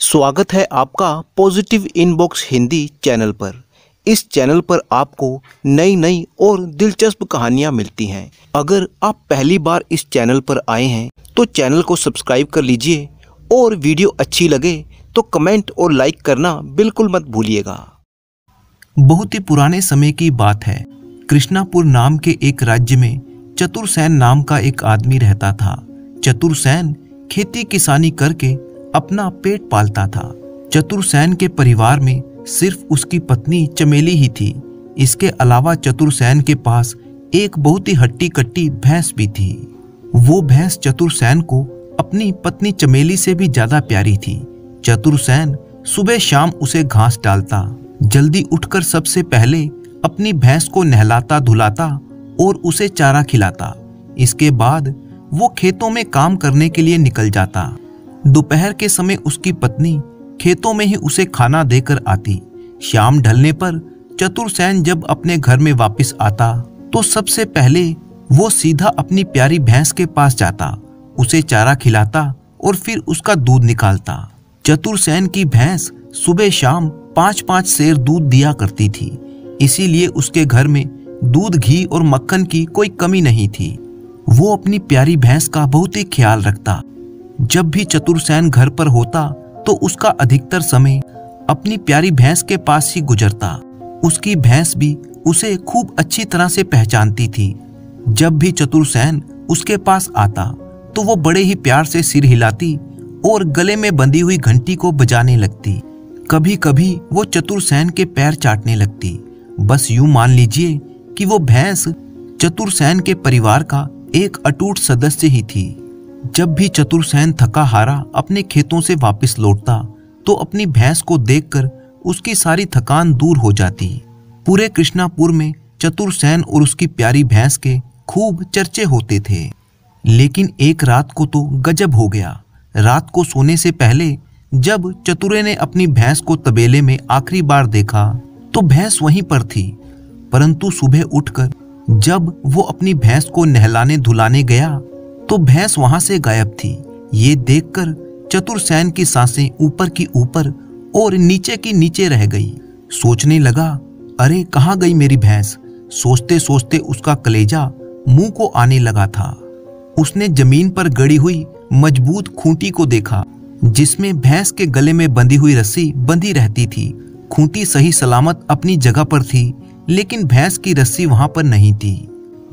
स्वागत है आपका पॉजिटिव इनबॉक्स हिंदी चैनल पर। इस चैनल पर आपको नई नई और दिलचस्प कहानियां मिलती हैं। अगर आप पहली बार इस चैनल पर आए हैं तो चैनल को सब्सक्राइब कर लीजिए और वीडियो अच्छी लगे तो कमेंट और लाइक करना बिल्कुल मत भूलिएगा। बहुत ही पुराने समय की बात है। कृष्णापुर नाम के एक राज्य में चतुरसेन नाम का एक आदमी रहता था। चतुरसेन खेती किसानी करके अपना पेट पालता था। चतुरसेन के परिवार में सिर्फ उसकी पत्नी चमेली ही थी। इसके अलावा चतुरसेन के पास एक बहुत ही हट्टी कट्टी भैंस भी थी। वो भैंस चतुरसेन को अपनी पत्नी चमेली से भी ज्यादा प्यारी थी। चतुरसेन सुबह शाम उसे घास डालता, जल्दी उठकर सबसे पहले अपनी भैंस को नहलाता धुलाता और उसे चारा खिलाता। इसके बाद वो खेतों में काम करने के लिए निकल जाता। दोपहर के समय उसकी पत्नी खेतों में ही उसे खाना देकर आती। शाम ढलने पर चतुरसेन जब अपने घर में वापस आता तो सबसे पहले वो सीधा अपनी प्यारी भैंस के पास जाता, उसे चारा खिलाता और फिर उसका दूध निकालता। चतुरसेन की भैंस सुबह शाम 5-5 सेर दूध दिया करती थी, इसीलिए उसके घर में दूध, घी और मक्खन की कोई कमी नहीं थी। वो अपनी प्यारी भैंस का बहुत ही ख्याल रखता। जब भी चतुरसेन घर पर होता तो उसका अधिकतर समय अपनी प्यारी भैंस के पास ही गुजरता। उसकी भैंस भी उसे खूब अच्छी तरह से पहचानती थी। जब भी चतुरसेन उसके पास आता तो वो बड़े ही प्यार से सिर हिलाती और गले में बंधी हुई घंटी को बजाने लगती। कभी कभी वो चतुरसेन के पैर चाटने लगती। बस यूं मान लीजिए कि वो भैंस चतुरसेन के परिवार का एक अटूट सदस्य ही थी। जब भी चतुरसेन थका हारा अपने खेतों से वापस लौटता तो अपनी भैंस को देखकर उसकी सारी थकान दूर हो जाती। पूरे कृष्णापुर में चतुरसेन और उसकी प्यारी भैंस के खूब चर्चे होते थे। लेकिन एक रात को तो गजब हो गया। रात को सोने से पहले जब चतुरे ने अपनी भैंस को तबेले में आखिरी बार देखा तो भैंस वहीं पर थी, परंतु सुबह उठकर जब वो अपनी भैंस को नहलाने धुलाने गया तो भैंस वहां से गायब थी। ये देखकर चतुरसेन की सांसें ऊपर की ऊपर और नीचे की नीचे रह गई। सोचने लगा, अरे कहाँ गई मेरी भैंस। सोचते सोचते उसका कलेजा मुंह को आने लगा था। उसने जमीन पर गड़ी हुई मजबूत खूंटी को देखा जिसमें भैंस के गले में बंधी हुई रस्सी बंधी रहती थी। खूंटी सही सलामत अपनी जगह पर थी, लेकिन भैंस की रस्सी वहां पर नहीं थी।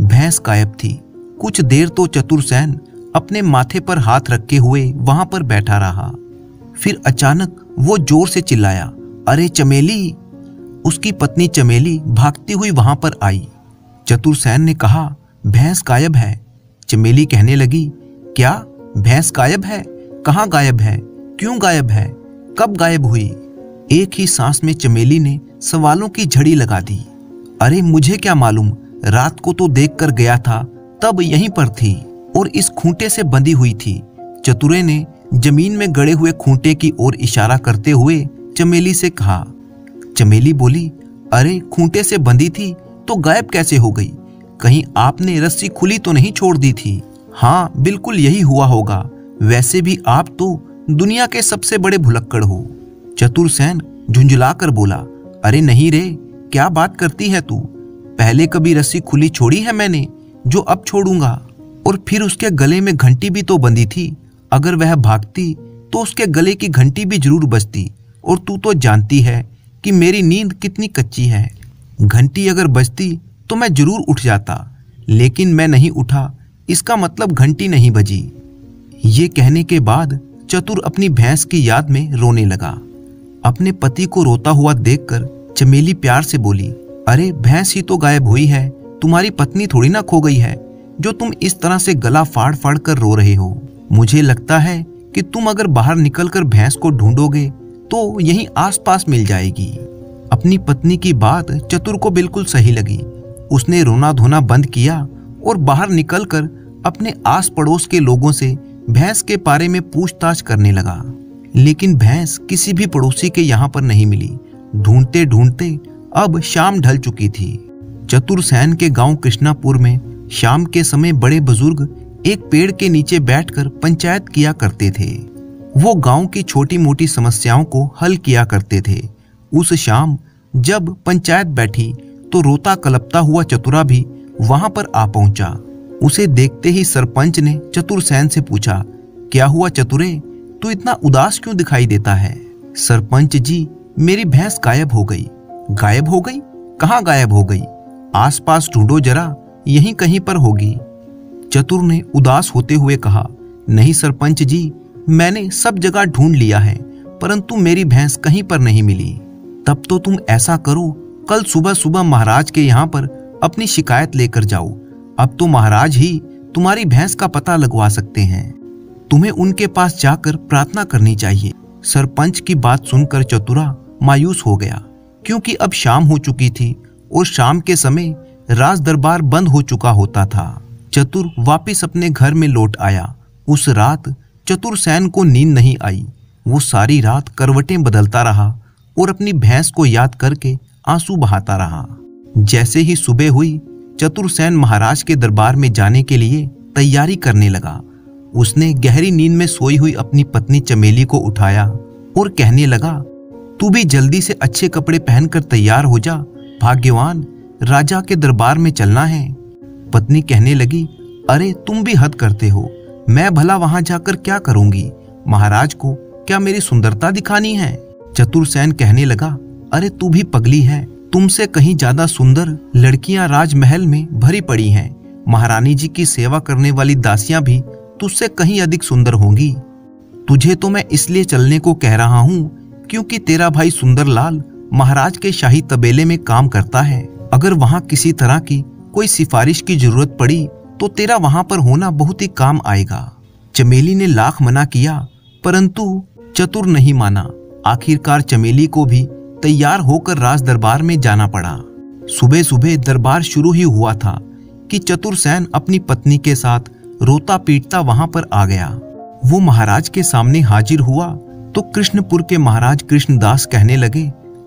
भैंस गायब थी। कुछ देर तो चतुरसेन अपने माथे पर हाथ रखे हुए वहां पर बैठा रहा। फिर अचानक वो जोर से चिल्लाया, अरे चमेली। उसकी पत्नी चमेली भागती हुई वहां पर आई। चतुरसेन ने कहा, भैंस गायब है। चमेली कहने लगी, क्या भैंस गायब है? कहाँ गायब है? क्यों गायब है? कब गायब हुई? एक ही सांस में चमेली ने सवालों की झड़ी लगा दी। अरे मुझे क्या मालूम, रात को तो देख कर गया था, तब यहीं पर थी और इस खूंटे से बंधी हुई थी। चतुरे ने जमीन में गड़े हुए खूंटे की ओर इशारा करते हुए चमेली से कहा। चमेली बोली, अरे खूंटे से बंधी थी तो गायब कैसे हो गई? कहीं आपने रस्सी खुली तो नहीं छोड़ दी थी? हाँ, बिल्कुल यही हुआ होगा। वैसे भी आप तो दुनिया के सबसे बड़े भुलक्कड़ हो। चतुरसेन झुंझला कर बोला, अरे नहीं रे, क्या बात करती है तू? पहले कभी रस्सी खुली छोड़ी है मैंने जो अब छोड़ूंगा? और फिर उसके गले में घंटी भी तो बंधी थी। अगर वह भागती तो उसके गले की घंटी भी जरूर बजती। और तू तो जानती है कि मेरी नींद कितनी कच्ची है। घंटी अगर बजती तो मैं जरूर उठ जाता, लेकिन मैं नहीं उठा, इसका मतलब घंटी नहीं बजी। ये कहने के बाद चतुर अपनी भैंस की याद में रोने लगा। अपने पति को रोता हुआ देखकर चमेली प्यार से बोली, अरे भैंस ही तो गायब हुई है, तुम्हारी पत्नी थोड़ी ना खो गई है जो तुम इस तरह से गला फाड़ फाड़ कर रो रहे हो। मुझे लगता है कि तुम अगर बाहर निकलकर भैंस को ढूंढोगे तो यहीं आसपास मिल जाएगी। अपनी पत्नी की बात चतुर को बिल्कुल सही लगी। उसने रोना धोना बंद किया और बाहर निकलकर अपने आस पड़ोस के लोगों से भैंस के बारे में पूछताछ करने लगा। लेकिन भैंस किसी भी पड़ोसी के यहाँ पर नहीं मिली। ढूंढते ढूंढते अब शाम ढल चुकी थी। चतुरसेन के गांव कृष्णापुर में शाम के समय बड़े बुजुर्ग एक पेड़ के नीचे बैठकर पंचायत किया करते थे। वो गांव की छोटी मोटी समस्याओं को हल किया करते थे। उस शाम जब पंचायत बैठी तो रोता कलपता हुआ चतुरा भी वहां पर आ पहुंचा। उसे देखते ही सरपंच ने चतुरसेन से पूछा, क्या हुआ चतुरे, तू इतना उदास क्यों दिखाई देता है? सरपंच जी, मेरी भैंस गायब हो गई। गायब हो गई? कहाँ गायब हो गई? आसपास ढूंढो जरा, यहीं कहीं पर होगी। चतुर ने उदास होते हुए कहा, नहीं सरपंच जी, मैंने सब जगह ढूंढ लिया है, परंतु मेरी भैंस कहीं पर नहीं मिली। तब तो तुम ऐसा करो, कल सुबह सुबह महाराज के यहाँ पर अपनी शिकायत लेकर जाओ। अब तो महाराज ही तुम्हारी भैंस का पता लगवा सकते हैं। तुम्हें उनके पास जाकर प्रार्थना करनी चाहिए। सरपंच की बात सुनकर चतुरा मायूस हो गया, क्योंकि अब शाम हो चुकी थी और शाम के समय राज दरबार बंद हो चुका होता था। चतुर वापिस अपने घर में लौट आया। उस रात चतुरसेन को नींद नहीं आई। वो सारी रात करवटें बदलता रहा और अपनी भैंस को याद करके आंसू बहाता रहा। जैसे ही सुबह हुई, चतुरसेन महाराज के दरबार में जाने के लिए तैयारी करने लगा। उसने गहरी नींद में सोई हुई अपनी पत्नी चमेली को उठाया और कहने लगा, तू भी जल्दी से अच्छे कपड़े पहनकर तैयार हो जा, भाग्यवान, राजा के दरबार में चलना है। पत्नी कहने लगी, अरे तुम भी हद करते हो, मैं भला वहां जाकर क्या करूंगी? महाराज को क्या मेरी सुंदरता दिखानी है? चतुरसेन कहने लगा, अरे तू भी पगली है, तुमसे कहीं ज्यादा सुंदर लड़कियां राजमहल में भरी पड़ी हैं। महारानी जी की सेवा करने वाली दासियां भी तुझसे कहीं अधिक सुंदर होंगी। तुझे तो मैं इसलिए चलने को कह रहा हूँ क्योंकि तेरा भाई सुंदरलाल महाराज के शाही तबेले में काम करता है। अगर वहां किसी तरह की कोई सिफारिश की जरूरत पड़ी तो तेरा वहां पर होना बहुत ही काम आएगा। चमेली ने लाख मना किया, परंतु चतुर नहीं माना। आखिरकार चमेली को भी तैयार होकर राज दरबार में जाना पड़ा। सुबह सुबह दरबार शुरू ही हुआ था कि चतुरसेन अपनी पत्नी के साथ रोता पीटता वहां पर आ गया। वो महाराज के सामने हाजिर हुआ तो कृष्णपुर के महाराज कृष्णदास कहने लगे,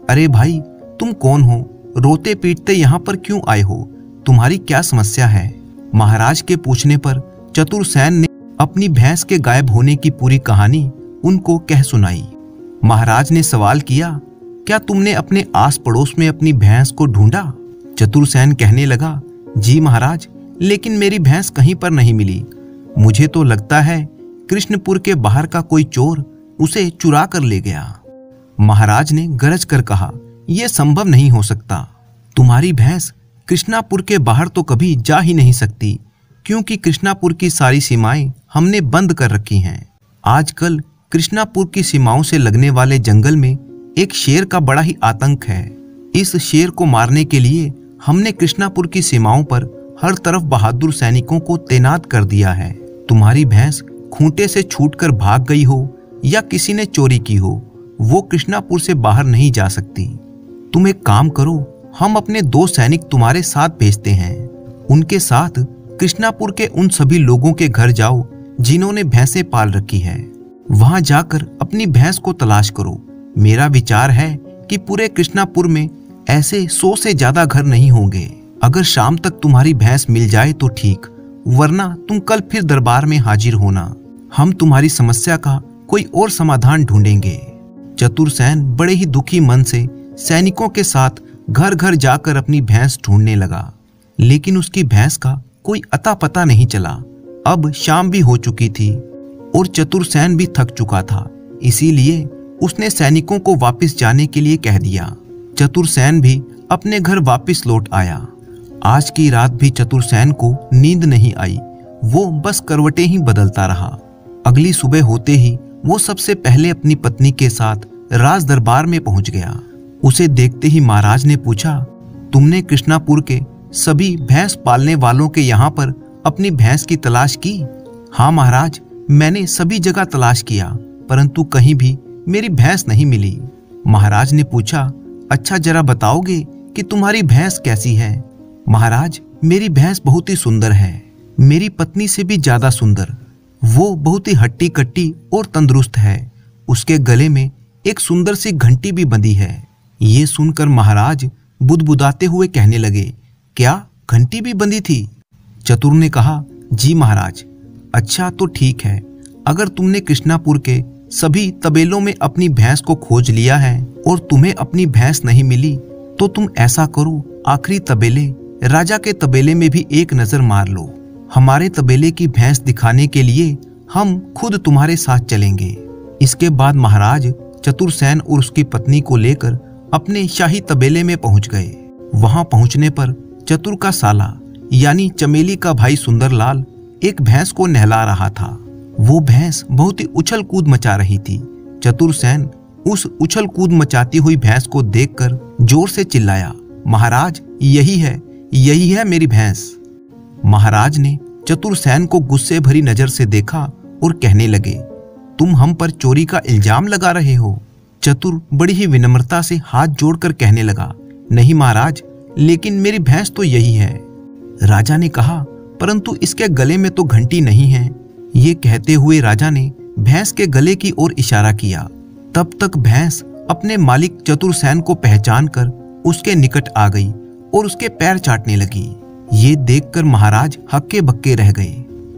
अरे भाई, तुम कौन हो? रोते पीटते यहाँ पर क्यों आए हो? तुम्हारी क्या समस्या है? महाराज के पूछने पर चतुरसेन ने अपनी भैंस के गायब होने की पूरी कहानी उनको कह सुनाई। महाराज ने सवाल किया, क्या तुमने अपने आस पड़ोस में अपनी भैंस को ढूंढा? चतुरसेन कहने लगा, जी महाराज, लेकिन मेरी भैंस कहीं पर नहीं मिली। मुझे तो लगता है कृष्णपुर के बाहर का कोई चोर उसे चुरा कर ले गया। महाराज ने गरज कर कहा, यह संभव नहीं हो सकता। तुम्हारी भैंस कृष्णापुर के बाहर तो कभी जा ही नहीं सकती, क्योंकि कृष्णापुर की सारी सीमाएं हमने बंद कर रखी हैं। आजकल कृष्णापुर की सीमाओं से लगने वाले जंगल में एक शेर का बड़ा ही आतंक है। इस शेर को मारने के लिए हमने कृष्णापुर की सीमाओं पर हर तरफ बहादुर सैनिकों को तैनात कर दिया है। तुम्हारी भैंस खूंटे से छूटकर भाग गई हो या किसी ने चोरी की हो, वो कृष्णापुर से बाहर नहीं जा सकती। तुम एक काम करो, हम अपने 2 सैनिक तुम्हारे साथ भेजते हैं। उनके साथ कृष्णापुर के उन सभी लोगों के घर जाओ जिन्होंने भैंसें पाल रखी है। वहां जाकर अपनी भैंस को तलाश करो। मेरा विचार है कि पूरे कृष्णापुर में ऐसे 100 से ज्यादा घर नहीं होंगे। अगर शाम तक तुम्हारी भैंस मिल जाए तो ठीक, वरना तुम कल फिर दरबार में हाजिर होना। हम तुम्हारी समस्या का कोई और समाधान ढूंढेंगे। चतुरसेन बड़े ही दुखी मन से सैनिकों के साथ घर घर जाकर अपनी भैंस ढूंढने लगा, लेकिन उसकी भैंस का कोई अता पता नहीं चला। अब शाम भी हो चुकी थी और चतुरसेन भी थक चुका था, इसीलिए उसने सैनिकों को वापस जाने के लिए कह दिया। चतुरसेन भी अपने घर वापस लौट आया। आज की रात भी चतुरसेन को नींद नहीं आई। वो बस करवटें ही बदलता रहा। अगली सुबह होते ही वो सबसे पहले अपनी पत्नी के साथ राज दरबार में पहुंच गया। उसे देखते ही महाराज ने पूछा, तुमने कृष्णापुर के सभी भैंस पालने वालों के यहाँ पर अपनी भैंस की तलाश की? हाँ महाराज, मैंने सभी जगह तलाश किया, परंतु कहीं भी मेरी भैंस नहीं मिली। महाराज ने पूछा, अच्छा जरा बताओगे कि तुम्हारी भैंस कैसी है? महाराज, मेरी भैंस बहुत ही सुंदर है, मेरी पत्नी से भी ज्यादा सुंदर। वो बहुत ही हट्टी कट्टी और तंदुरुस्त है। उसके गले में एक सुंदर सी घंटी भी बंधी है। ये सुनकर महाराज बुदबुदाते हुए कहने लगे, क्या घंटी भी बंधी थी? चतुर ने कहा, जी महाराज। अच्छा तो ठीक है, अगर तुमने कृष्णापुर के सभी तबेलों में अपनी भैंस को खोज लिया है और तुम्हें अपनी भैंस नहीं मिली, तो तुम ऐसा करो, आखिरी तबेले राजा के तबेले में भी एक नजर मार लो। हमारे तबेले की भैंस दिखाने के लिए हम खुद तुम्हारे साथ चलेंगे। इसके बाद महाराज चतुरसेन और उसकी पत्नी को लेकर अपने शाही तबेले में पहुंच गए। वहां पहुंचने पर चतुर का साला यानी चमेली का भाई सुंदरलाल एक भैंस को नहला रहा था। वो भैंस बहुत ही उछल कूद मचा रही थी। चतुरसेन उस उछल कूद मचाती हुई भैंस को देखकर जोर से चिल्लाया, महाराज यही है मेरी भैंस। महाराज ने चतुरसेन को गुस्से भरी नजर से देखा और कहने लगे, तुम हम पर चोरी का इल्जाम लगा रहे हो। चतुर बड़ी ही विनम्रता से हाथ जोड़कर कहने लगा, नहीं महाराज, लेकिन मेरी भैंस तो यही है। राजा ने कहा, परंतु इसके गले में तो घंटी नहीं है। ये कहते हुए राजा ने भैंस के गले की ओर इशारा किया। तब तक भैंस अपने मालिक चतुरसेन को पहचान कर उसके निकट आ गई और उसके पैर चाटने लगी। ये देखकर महाराज हक्के बक्के रह गए।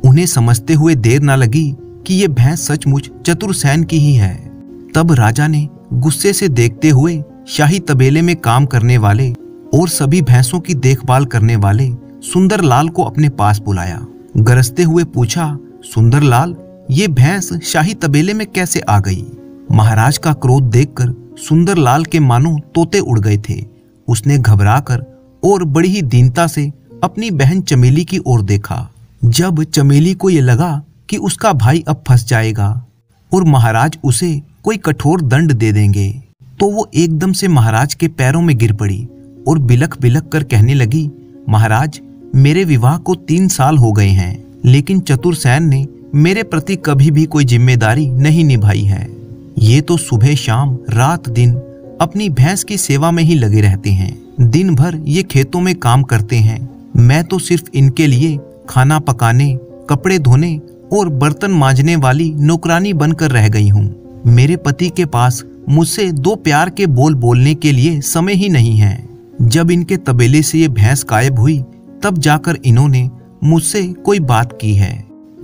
उन्हें समझते हुए देर न लगी कि ये भैंस सचमुच चतुरसेन की ही है। तब राजा ने गुस्से से देखते हुए शाही तबेले में काम करने वाले और सभी भैंसों की देखभाल करने वाले सुंदरलाल को अपने पास बुलाया। गरजते हुए पूछा, सुंदरलाल, ये भैंस शाही तबेले में कैसे आ गई? महाराज का क्रोध देखकर सुंदरलाल के मानो तोते उड़ गए थे। उसने घबराकर और बड़ी ही दीनता से अपनी बहन चमेली की ओर देखा। जब चमेली को ये लगा कि उसका भाई अब फंस जाएगा और महाराज उसे कोई कठोर दंड दे देंगे, तो वो एकदम से महाराज के पैरों में गिर पड़ी और बिलख बिलख कर कहने लगी, महाराज, मेरे विवाह को 3 साल हो गए हैं, लेकिन चतुरसेन ने मेरे प्रति कभी भी कोई जिम्मेदारी नहीं निभाई है। ये तो सुबह शाम रात दिन अपनी भैंस की सेवा में ही लगे रहते हैं। दिन भर ये खेतों में काम करते हैं। मैं तो सिर्फ इनके लिए खाना पकाने, कपड़े धोने और बर्तन मांजने वाली नौकरानी बनकर रह गई हूँ। मेरे पति के पास मुझसे 2 प्यार के बोल बोलने के लिए समय ही नहीं है। जब इनके तबेले से ये भैंस गायब हुई, तब जाकर इन्होंने मुझसे कोई बात की है।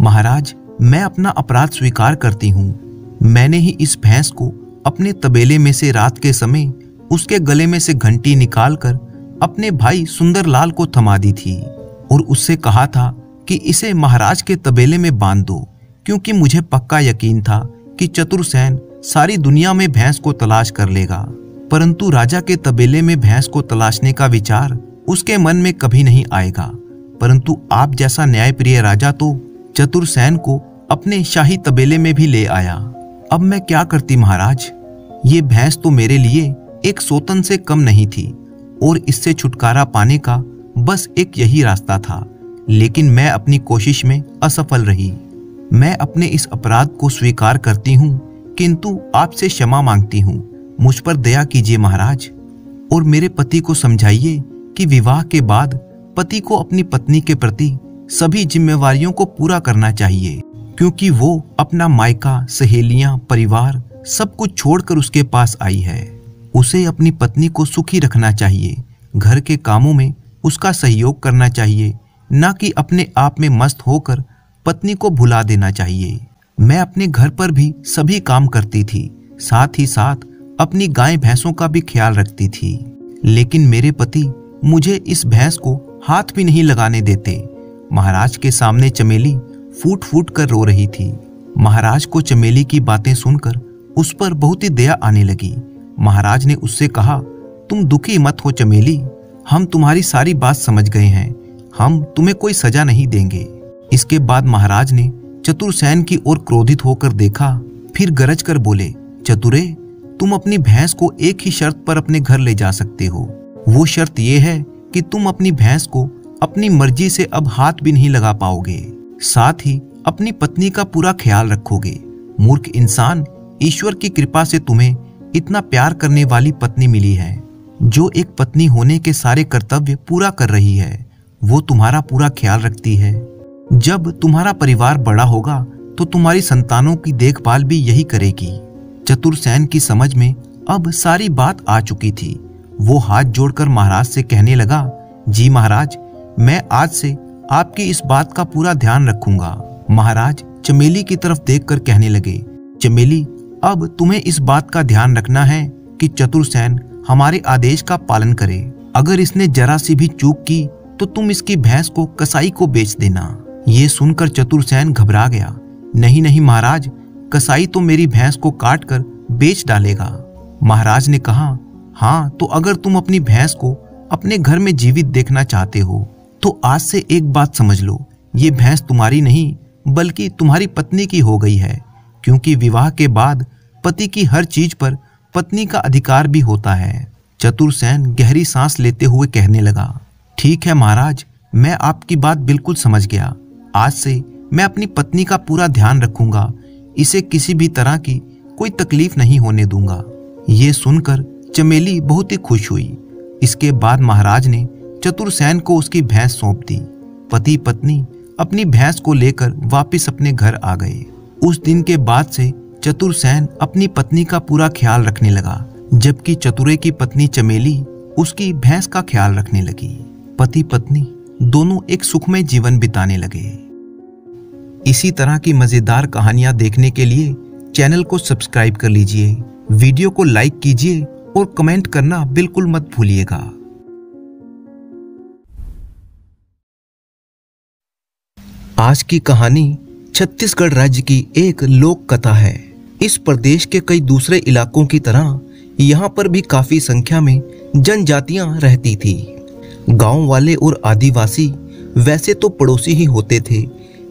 महाराज, मैं अपना अपराध स्वीकार करती हूँ। मैंने ही इस भैंस को अपने तबेले में से रात के समय उसके गले में से घंटी निकालकर अपने भाई सुंदरलाल को थमा दी थी और उससे कहा था कि इसे महाराज के तबेले में बांध दो, क्योंकि मुझे पक्का यकीन था कि चतुरसेन सारी दुनिया में भैंस को तलाश कर लेगा। परंतु राजा के तबेले में भैंस को तलाशने का विचार उसके मन में कभी नहीं आएगा। परंतु आप जैसा न्यायप्रिय राजा तो चतुरसेन को अपने शाही तबेले में भी ले आया। अब मैं क्या करती महाराज? ये भैंस तो मेरे लिए एक सोतन से कम नहीं थी और इससे छुटकारा पाने का बस एक यही रास्ता था, लेकिन मैं अपनी कोशिश में असफल रही। मैं अपने इस अपराध को स्वीकार करती हूँ, किंतु आपसे क्षमा मांगती हूँ। मुझ पर दया कीजिए महाराज, और मेरे पति को समझाइए कि विवाह के बाद पति को अपनी पत्नी के प्रति सभी जिम्मेवारियों को पूरा करना चाहिए, क्योंकि वो अपना मायका, सहेलियां, परिवार सब कुछ छोड़कर उसके पास आई है। उसे अपनी पत्नी को सुखी रखना चाहिए, घर के कामों में उसका सहयोग करना चाहिए, न कि अपने आप में मस्त होकर पत्नी को भुला देना चाहिए। मैं अपने घर पर भी सभी काम करती थी, साथ ही साथ अपनी गाय भैंसों का भी ख्याल रखती थी, लेकिन मेरे पति मुझे इस भैंस को हाथ भी नहीं लगाने देते। महाराज के सामने चमेली फूट फूट कर रो रही थी। महाराज को चमेली की बातें सुनकर उस पर बहुत ही दया आने लगी। महाराज ने उससे कहा, तुम दुखी मत हो चमेली, हम तुम्हारी सारी बात समझ गए हैं, हम तुम्हें कोई सजा नहीं देंगे। इसके बाद महाराज ने चतुरसेन की ओर क्रोधित होकर देखा, फिर गरज कर बोले, चतुरे, तुम अपनी भैंस को एक ही शर्त पर अपने घर ले जा सकते हो। वो शर्त यह है कि तुम अपनी भैंस को अपनी मर्जी से अब हाथ भी नहीं लगा पाओगे, साथ ही अपनी पत्नी का पूरा ख्याल रखोगे। मूर्ख इंसान, ईश्वर की कृपा से तुम्हें इतना प्यार करने वाली पत्नी मिली है, जो एक पत्नी होने के सारे कर्तव्य पूरा कर रही है। वो तुम्हारा पूरा ख्याल रखती है। जब तुम्हारा परिवार बड़ा होगा तो तुम्हारी संतानों की देखभाल भी यही करेगी। चतुरसेन की समझ में अब सारी बात आ चुकी थी। वो हाथ जोड़कर महाराज से कहने लगा, जी महाराज, मैं आज से आपकी इस बात का पूरा ध्यान रखूंगा। महाराज चमेली की तरफ देखकर कहने लगे, चमेली, अब तुम्हें इस बात का ध्यान रखना है कि चतुरसेन हमारे आदेश का पालन करे। अगर इसने जरा सी भी चूक की तो तुम इसकी भैंस को कसाई को बेच देना। ये सुनकर चतुरसेन घबरा गया। नहीं नहीं महाराज, कसाई तो मेरी भैंस को काट कर बेच डालेगा। महाराज ने कहा, हाँ तो अगर तुम अपनी भैंस को अपने घर में जीवित देखना चाहते हो तो आज से एक बात समझ लो, ये भैंस तुम्हारी नहीं बल्कि तुम्हारी पत्नी की हो गई है, क्योंकि विवाह के बाद पति की हर चीज पर पत्नी का अधिकार भी होता है। चतुरसेन गहरी सांस लेते हुए कहने लगा, ठीक है महाराज, मैं आपकी बात बिल्कुल समझ गया। आज से मैं अपनी पत्नी का पूरा ध्यान रखूंगा, इसे किसी भी तरह की कोई तकलीफ नहीं होने दूंगा। ये सुनकर चमेली बहुत ही खुश हुई। इसके बाद महाराज ने चतुरसेन को उसकी भैंस सौंप दी। पति पत्नी अपनी भैंस को लेकर वापस अपने घर आ गए। उस दिन के बाद से चतुरसेन अपनी पत्नी का पूरा ख्याल रखने लगा, जबकि चतुरे की पत्नी चमेली उसकी भैंस का ख्याल रखने लगी। पति पत्नी दोनों एक सुखमय जीवन बिताने लगे। इसी तरह की मजेदार कहानियां देखने के लिए चैनल को सब्सक्राइब कर लीजिए, वीडियो को लाइक कीजिए और कमेंट करना बिल्कुल मत भूलिएगा। आज की कहानी छत्तीसगढ़ राज्य की एक लोक कथा है। इस प्रदेश के कई दूसरे इलाकों की तरह यहाँ पर भी काफी संख्या में जनजातियां रहती थी। गांव वाले और आदिवासी वैसे तो पड़ोसी ही होते थे,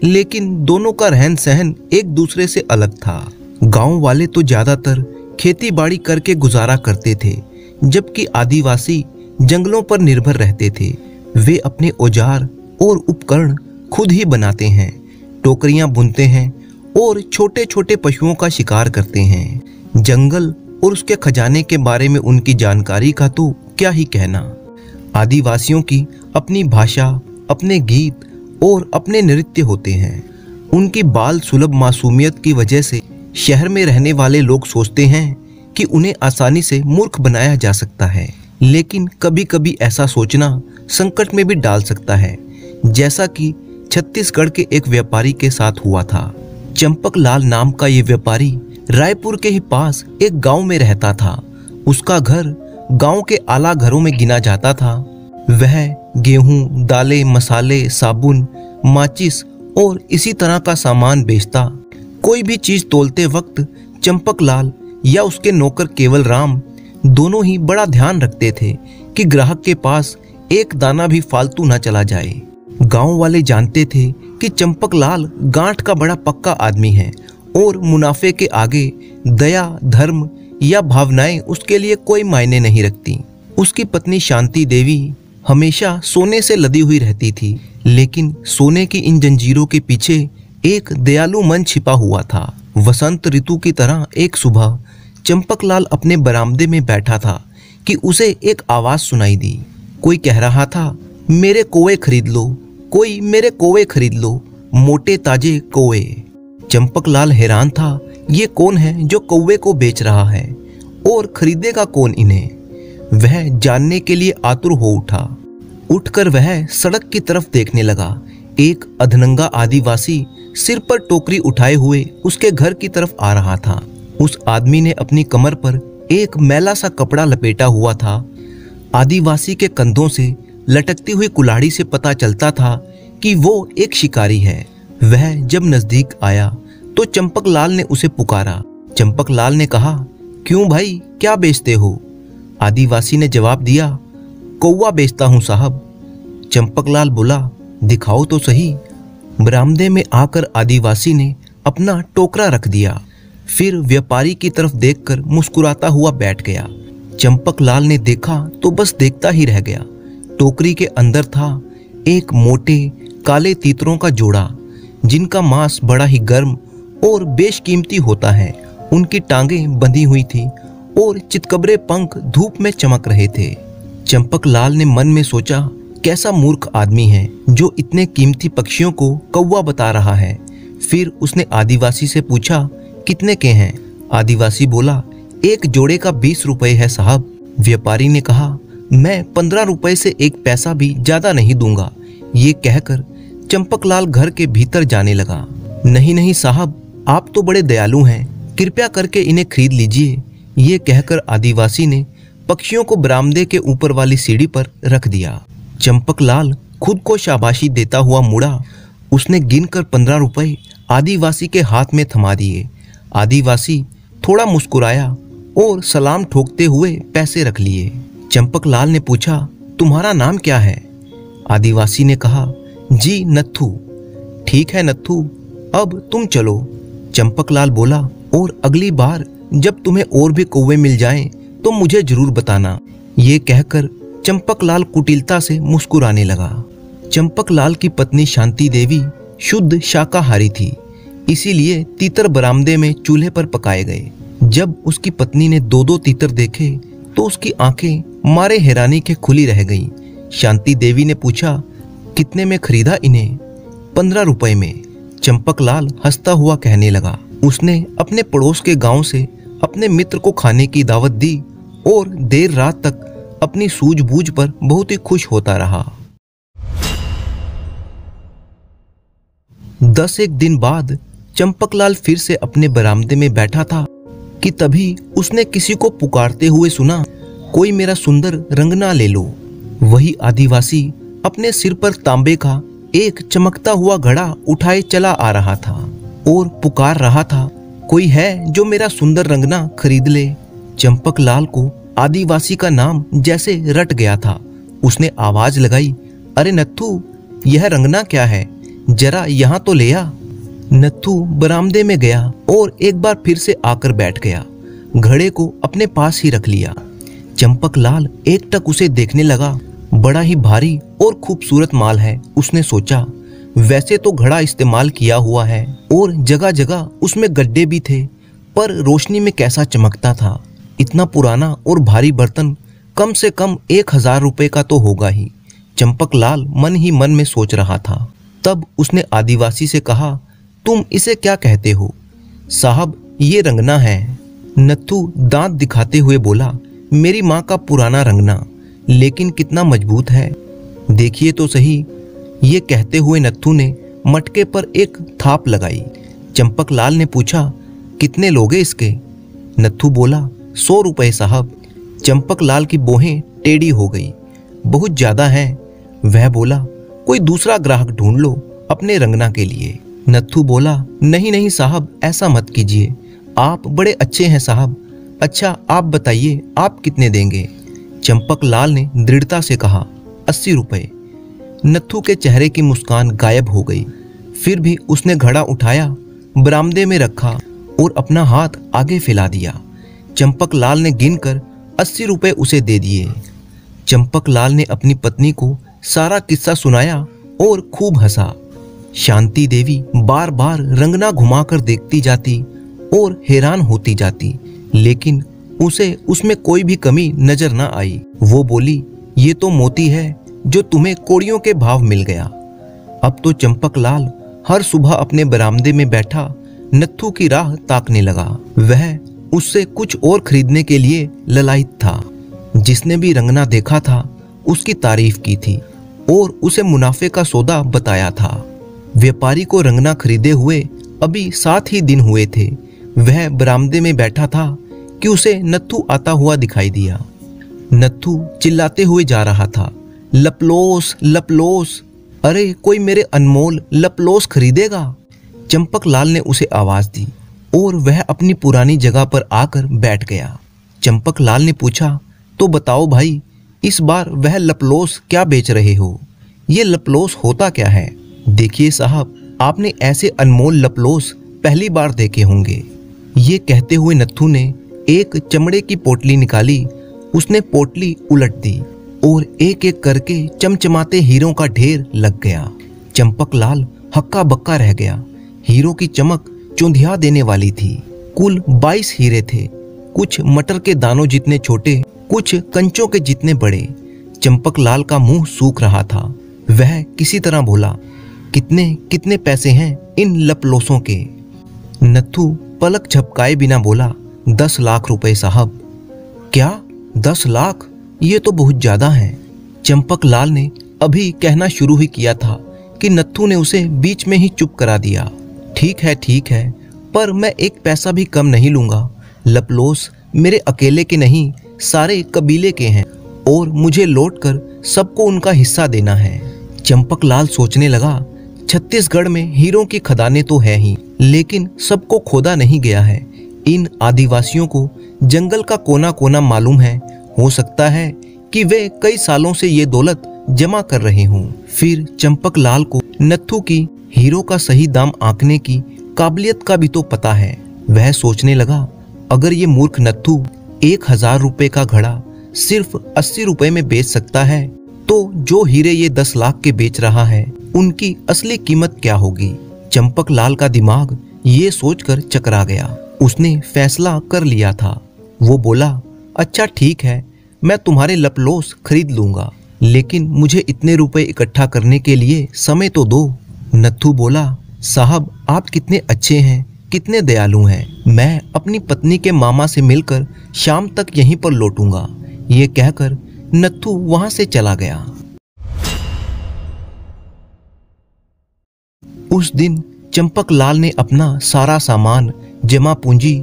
लेकिन दोनों का रहन सहन एक दूसरे से अलग था। गांव वाले तो ज्यादातर खेती बाड़ी करके गुजारा करते थे, जबकि आदिवासी जंगलों पर निर्भर रहते थे। वे अपने औजार और उपकरण खुद ही बनाते हैं, टोकरियां बुनते हैं और छोटे छोटे पशुओं का शिकार करते हैं। जंगल और उसके खजाने के बारे में उनकी जानकारी का तो क्या ही कहना। आदिवासियों की अपनी भाषा, अपने गीत और अपने नृत्य होते हैं। उनकी बाल सुलभ मासूमियत की वजह से शहर में रहने वाले लोग सोचते हैं कि उन्हें आसानी से मूर्ख बनाया जा सकता है, लेकिन कभी कभी ऐसा सोचना संकट में भी डाल सकता है, जैसा कि छत्तीसगढ़ के एक व्यापारी के साथ हुआ था। चंपक लाल नाम का ये व्यापारी रायपुर के ही पास एक गांव में रहता था। उसका घर गांव के आला घरों में गिना जाता था। वह गेहूं, दालें, मसाले, साबुन, माचिस और इसी तरह का सामान बेचता। कोई भी चीज तोलते वक्त चंपक लाल या उसके नौकर केवल राम दोनों ही बड़ा ध्यान रखते थे कि ग्राहक के पास एक दाना भी फालतू न चला जाए। गांव वाले जानते थे कि चंपक लाल गांठ का बड़ा पक्का आदमी है और मुनाफे के आगे दया, धर्म या भावनाएं उसके लिए कोई मायने नहीं रखती। उसकी पत्नी शांति देवी हमेशा सोने से लदी हुई रहती थी, लेकिन सोने की इन जंजीरों के पीछे एक दयालु मन छिपा हुआ था। वसंत ऋतु की तरह एक सुबह चंपक लाल अपने बरामदे में बैठा था कि उसे एक आवाज सुनाई दी। कोई कह रहा था, मेरे कौवे खरीद लो, कोई मेरे कौवे खरीद लो, मोटे ताजे कौवे। चंपक लाल हैरान था, ये कौन है जो कौवे को बेच रहा है और खरीदेगा कौन इन्हें। वह जानने के लिए आतुर हो उठा। उठकर वह सड़क की तरफ देखने लगा। एक अधनंगा आदिवासी सिर पर टोकरी उठाए हुए उसके घर की तरफ आ रहा था। उस आदमी ने अपनी कमर पर एक मैला सा कपड़ा लपेटा हुआ था। आदिवासी के कंधों से लटकती हुई कुल्हाड़ी से पता चलता था कि वो एक शिकारी है। वह जब नजदीक आया तो चंपक लाल ने उसे पुकारा। चंपक लाल ने कहा, क्यों भाई, क्या बेचते हो? आदिवासी ने जवाब दिया, कौवा बेचता हूं साहब। चंपक लाल बोला, दिखाओ तो सही। बरामदे में आकर आदिवासी ने अपना टोकरा रख दिया, फिर व्यापारी की तरफ देखकर मुस्कुराता हुआ बैठ गया। चंपक लाल ने देखा तो बस देखता ही रह गया। टोकरी के अंदर था एक मोटे काले तीतरों का जोड़ा, जिनका मांस बड़ा ही गर्म और बेशकीमती होता है। उनकी टांगें बंधी हुई थी और चितकबरे पंख धूप में चमक रहे थे। चंपक लाल ने मन में सोचा, कैसा मूर्ख आदमी है जो इतने कीमती पक्षियों को कौवा बता रहा है। फिर उसने आदिवासी से पूछा, कितने के हैं? आदिवासी बोला, एक जोड़े का 20 रुपए है साहब। व्यापारी ने कहा, मैं 15 रुपए से एक पैसा भी ज्यादा नहीं दूंगा। ये कहकर चंपक लाल घर के भीतर जाने लगा। नहीं नहीं साहब, आप तो बड़े दयालु हैं, कृपया करके इन्हें खरीद लीजिए। ये कहकर आदिवासी ने पक्षियों को बरामदे के ऊपर वाली सीढ़ी पर रख दिया। चंपकलाल खुद को शाबाशी देता हुआ मुड़ा। उसने गिनकर 15 रुपए आदिवासी के हाथ में थमा दिए। आदिवासी थोड़ा मुस्कुराया और सलाम ठोकते हुए पैसे रख लिए। चंपकलाल ने पूछा, तुम्हारा नाम क्या है? आदिवासी ने कहा, जी नत्थू। ठीक है नत्थू, अब तुम चलो। चंपकलाल बोला, और अगली बार जब तुम्हें और भी कौवे मिल जाएं तो मुझे जरूर बताना। ये कहकर चंपकलाल कुटिलता से मुस्कुराने लगा। चंपकलाल की पत्नी शांति देवी शुद्ध शाकाहारी थी, इसीलिए तीतर बरामदे में चूल्हे पर पकाए गए। जब उसकी पत्नी ने 2-2 तीतर देखे तो उसकी आंखें मारे हैरानी के खुली रह गईं। शांति देवी ने पूछा, कितने में खरीदा इन्हें? 15 रुपए में। चंपकलाल हंसता हुआ कहने लगा। उसने अपने पड़ोस के गांव से अपने मित्र को खाने की दावत दी और देर रात तक अपनी सूझबूझ पर बहुत ही खुश होता रहा। 10 दिन बाद चंपकलाल फिर से अपने बरामदे में बैठा था कि तभी उसने किसी को पुकारते हुए सुना, कोई मेरा सुंदर रंगना ले लो। वही आदिवासी अपने सिर पर तांबे का एक चमकता हुआ घड़ा उठाए चला आ रहा था और पुकार रहा था, कोई है जो मेरा सुंदर रंगना खरीद ले। चंपकलाल को आदिवासी का नाम जैसे रट गया था। उसने आवाज लगाई, अरे नत्थू, यह रंगना क्या है, जरा यहाँ तो ले आ। नत्थू बरामदे में गया और एक बार फिर से आकर बैठ गया। घड़े को अपने पास ही रख लिया। चंपकलाल एकटक उसे देखने लगा। बड़ा ही भारी और खूबसूरत माल है, उसने सोचा। वैसे तो घड़ा इस्तेमाल किया हुआ है और जगह जगह उसमें गड्ढे भी थे, पर रोशनी में कैसा चमकता था। इतना पुराना और भारी बर्तन कम से कम 1000 रुपए का तो होगा ही। चंपकलाल मन ही मन में सोच रहा था। तब उसने आदिवासी से कहा, तुम इसे क्या कहते हो? साहब, ये रंगना है। नत्थू दांत दिखाते हुए बोला, मेरी माँ का पुराना रंगना, लेकिन कितना मजबूत है, देखिए तो सही। ये कहते हुए नत्थू ने मटके पर एक थाप लगाई। चंपकलाल ने पूछा, कितने लोगे इसके? नत्थू बोला, 100 रुपए साहब। चंपकलाल की बोहें टेढ़ी हो गई। बहुत ज्यादा है। वह बोला, कोई दूसरा ग्राहक ढूंढ लो अपने रंगना के लिए। नत्थू बोला, नहीं नहीं साहब, ऐसा मत कीजिए, आप बड़े अच्छे हैं साहब। अच्छा आप बताइए, आप कितने देंगे? चंपकलाल ने दृढ़ता से कहा, 80 रुपए। नत्थू के चेहरे की मुस्कान गायब हो गई। फिर भी उसने घड़ा उठाया, बरामदे में रखा और अपना हाथ आगे फैला दिया। चंपकलाल ने गिनकर 80 रुपए उसे दे दिए। चंपकलाल ने अपनी पत्नी को सारा किस्सा सुनाया और खूब हंसा। शांति देवी बार बार रंगना घुमाकर देखती जाती और हैरान होती जाती, लेकिन उसे उसमें कोई भी कमी नजर न आई। वो बोली, ये तो मोती है जो तुम्हें कोड़ियों के भाव मिल गया। अब तो चंपकलाल हर सुबह अपने बरामदे में बैठा नत्थू की राह ताकने लगा। वह उससे कुछ और खरीदने के लिए ललायित था। जिसने भी रंगना देखा था उसकी तारीफ की थी और उसे मुनाफे का सौदा बताया था। व्यापारी को रंगना खरीदे हुए अभी 7 ही दिन हुए थे। वह बरामदे में बैठा था कि उसे नत्थू आता हुआ दिखाई दिया। नत्थू चिल्लाते हुए जा रहा था, लपलोस लपलोस, अरे कोई मेरे अनमोल लपलोस खरीदेगा। चंपकलाल ने उसे आवाज दी और वह अपनी पुरानी जगह पर आकर बैठ गया। चंपकलाल ने पूछा, तो बताओ भाई, इस बार वह लपलोस क्या बेच रहे हो? ये लपलोस होता क्या है? देखिए साहब, आपने ऐसे अनमोल लपलोस पहली बार देखे होंगे। ये कहते हुए नत्थू ने एक चमड़े की पोटली निकाली। उसने पोटली उलट दी और एक एक करके चमचमाते हीरों का ढेर लग गया। चंपकलाल हक्का बक्का रह गया। हीरों की चमक चौंधिया देने वाली थी। कुल 22 हीरे थे, कुछ मटर के दानों जितने छोटे, कुछ कंचों के जितने बड़े। चंपकलाल का मुंह सूख रहा था। वह किसी तरह बोला, कितने कितने पैसे हैं इन लपलोसों के? नत्थू पलक झपकाए बिना बोला, 10 लाख रुपए साहब। क्या 10 लाख? ये तो बहुत ज्यादा है। चंपकलाल ने अभी कहना शुरू ही किया था कि नत्थू ने उसे बीच में ही चुप करा दिया। ठीक है पर मैं एक पैसा भी कम नहीं लूँगा। लपलोस मेरे अकेले के नहीं, सारे कबीले के हैं और मुझे लौटकर सबको उनका हिस्सा देना है। चंपकलाल सोचने लगा, छत्तीसगढ़ में हीरों की खदानें तो है ही, लेकिन सबको खोदा नहीं गया है। इन आदिवासियों को जंगल का कोना कोना मालूम है। हो सकता है कि वे कई सालों से ये दौलत जमा कर रहे हों। फिर चंपकलाल को नत्थू की हीरो का सही दाम आंकने की काबिलियत का भी तो पता है। वह सोचने लगा, अगर ये मूर्ख नत्थू 1000 रुपए का घड़ा सिर्फ 80 रुपए में बेच सकता है, तो जो हीरे ये 10 लाख के बेच रहा है उनकी असली कीमत क्या होगी। चंपकलाल का दिमाग ये सोचकर चकरा गया। उसने फैसला कर लिया था। वो बोला, अच्छा ठीक है, मैं तुम्हारे लपलोस खरीद लूंगा, लेकिन मुझे इतने रुपए इकट्ठा करने के लिए समय तो दो। नत्थू बोला, साहब आप कितने अच्छे हैं, कितने दयालु हैं। मैं अपनी पत्नी के मामा से मिलकर शाम तक यहीं पर लौटूंगा। ये कहकर नत्थू वहां से चला गया। उस दिन चंपकलाल ने अपना सारा सामान, जमा पूंजी,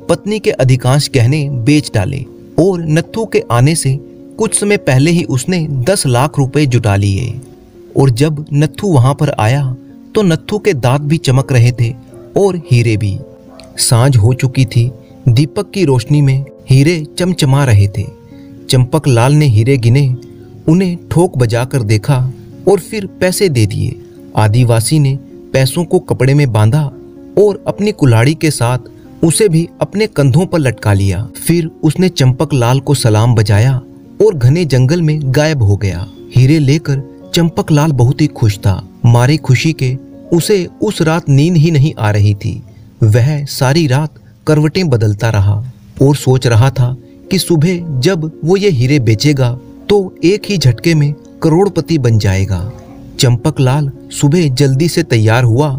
पत्नी के अधिकांश गहने बेच डाले और नत्थू के आने से कुछ समय पहले ही उसने 10 लाख रुपए जुटा लिए। और जब नत्थू वहां पर आया तो नत्थू के दांत भी चमक रहे थे और हीरे भी। सांझ हो चुकी थी। दीपक की रोशनी में हीरे चमचमा रहे थे। चंपकलाल ने हीरे गिने, उन्हें ठोक बजाकर देखा और फिर पैसे दे दिए। आदिवासी ने पैसों को कपड़े में बांधा और अपनी कुल्हाड़ी के साथ उसे भी अपने कंधों पर लटका लिया। फिर उसने चंपकलाल को सलाम बजाया और घने जंगल में गायब हो गया। हीरे लेकर चंपकलाल बहुत ही खुश था। मारे खुशी के उसे उस रात नींद ही नहीं आ रही थी। वह सारी रात करवटें बदलता रहा और सोच रहा था कि सुबह जब वो ये हीरे बेचेगा तो एक ही झटके में करोड़पति बन जाएगा। चंपकलाल सुबह जल्दी से तैयार हुआ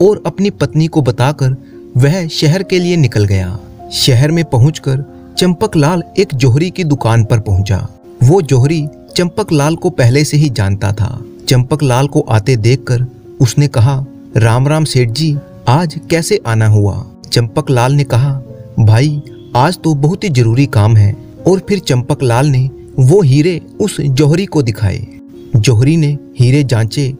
और अपनी पत्नी को बताकर वह शहर के लिए निकल गया। शहर में पहुंचकर चंपकलाल एक जोहरी की दुकान पर पहुंचा। वो जोहरी चंपकलाल को पहले से ही जानता था। चंपकलाल को आते देखकर उसने कहा, राम राम सेठ जी, आज कैसे आना हुआ। चंपकलाल ने कहा, भाई आज तो बहुत ही जरूरी काम है। और फिर चंपकलाल ने वो हीरे उस जौहरी को दिखाए। जौहरी ने हीरे जांचे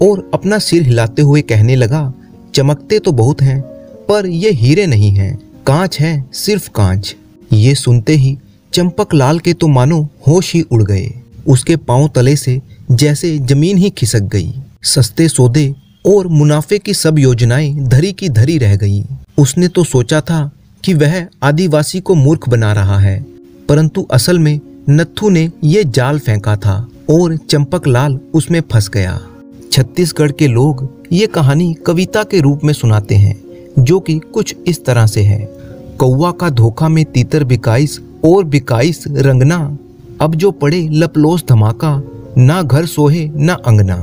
और अपना सिर हिलाते हुए कहने लगा, चमकते तो बहुत हैं, पर ये हीरे नहीं हैं, कांच है, सिर्फ कांच। ये सुनते ही चंपकलाल के तो मानो होश ही उड़ गए। उसके पांव तले से जैसे जमीन ही खिसक गई। सस्ते सौदे और मुनाफे की सब योजनाएं धरी की धरी रह गईं। उसने तो सोचा था कि वह आदिवासी को मूर्ख बना रहा है, परंतु असल में नत्थू ने ये जाल फेंका था और चंपकलाल उसमें फंस गया। छत्तीसगढ़ के लोग ये कहानी कविता के रूप में सुनाते हैं, जो कि कुछ इस तरह से है। कौवा का धोखा में तीतर बिकाइस और बिकाइस रंगना, अब जो पड़े लपलोस धमाका, ना घर सोहे ना अंगना।